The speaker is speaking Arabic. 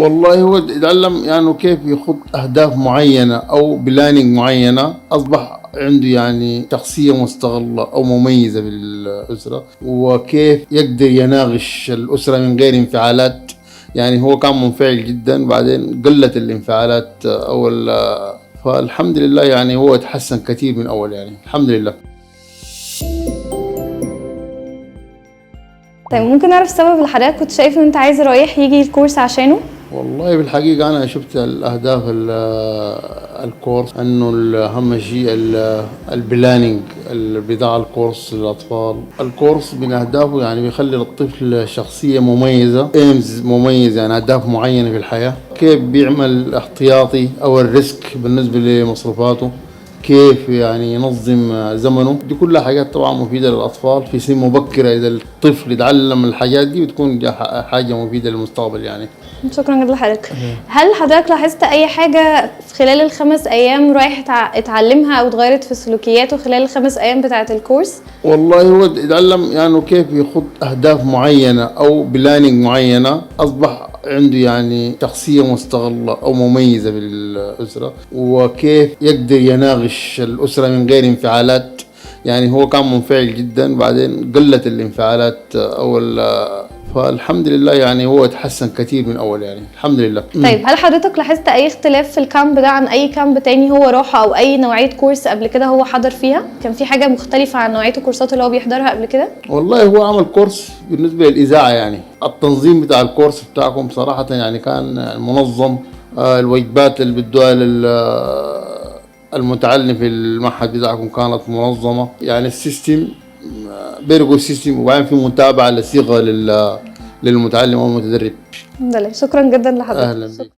والله هو يتعلم يعني كيف يخط أهداف معينة أو بلاننج معينة، أصبح عنده يعني شخصية مستغلة أو مميزة بالأسرة، وكيف يقدر يناقش الأسرة من غير انفعالات. يعني هو كان منفعل جدا، بعدين قلت الانفعالات فالحمد لله يعني هو تحسن كثير من أول، يعني الحمد لله. طيب ممكن نعرف السبب اللي حضرتك كنت شايف ان انت عايز رايح يجي الكورس عشانه؟ والله بالحقيقة أنا شفت الأهداف الكورس، أنه أهم شيء البلاننج بتاع الكورس للأطفال. الكورس من أهدافه يعني بيخلي الطفل شخصية مميزة، ايمز مميز، يعني أهداف معينة في الحياة، كيف بيعمل احتياطي أو الريسك بالنسبة لمصروفاته، كيف يعني ينظم زمنه. دي كلها حاجات طبعا مفيدة للأطفال في سن مبكرة. إذا الطفل يتعلم الحاجات دي بتكون حاجة مفيدة للمستقبل يعني. شكرا جدا لحضرتك. هل حضرتك لاحظت اي حاجه خلال ال5 ايام رايح اتعلمها او اتغيرت في سلوكياته خلال ال5 ايام بتاعه الكورس؟ والله هو يتعلم يعني كيف يخط أهداف معينة أو بلاننج معينة، أصبح عنده يعني شخصية مستغلة أو مميزة بالأسرة، وكيف يقدر يناقش الأسرة من غير انفعالات. يعني هو كان منفعل جدا، بعدين قلت الانفعالات فالحمد لله يعني هو تحسن كثير من أول، يعني الحمد لله. طيب هل حضرتك لاحظت اي اختلاف في الكامب ده عن اي كامب تاني هو راحه، او اي نوعيه كورس قبل كده هو حضر فيها؟ كان في حاجه مختلفه عن نوعيه الكورسات اللي هو بيحضرها قبل كده؟ والله هو عمل كورس بالنسبة للإذاعة، يعني التنظيم بتاع الكورس بتاعكم صراحة يعني كان منظم. الوجبات اللي بدوها المتعلم في المعهد بتاعكم كانت منظمة، يعني السيستم بيرجو السيستم، وبعدين في متابعة للصيغة للمتعلم أو المتدرب. شكرا جدا لحضرتك. أهلا بك.